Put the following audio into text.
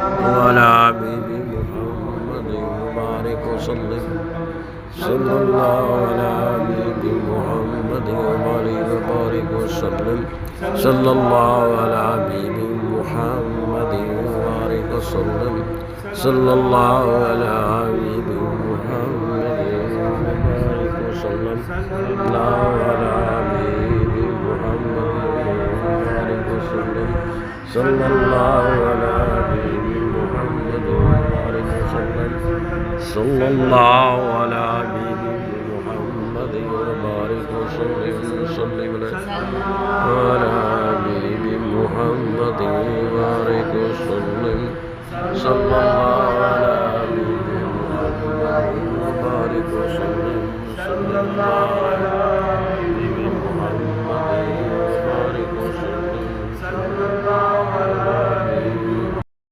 وعلى حبيب محمد وبارك وسلم صلى الله على حبيب محمد وبارك وسلم صلى الله على حبيب محمد وبارك وسلم صلى الله على حبيب محمد وبارك وسلم الله على حبيب محمد وبارك وسلم صلى الله على حبيب محمد وبارك وسلم صلى الله على حبيب محمد وبارك وسلم على حبيب محمد وبارك وسلم صلى الله على حبيب محمد وبارك وسلم صلى الله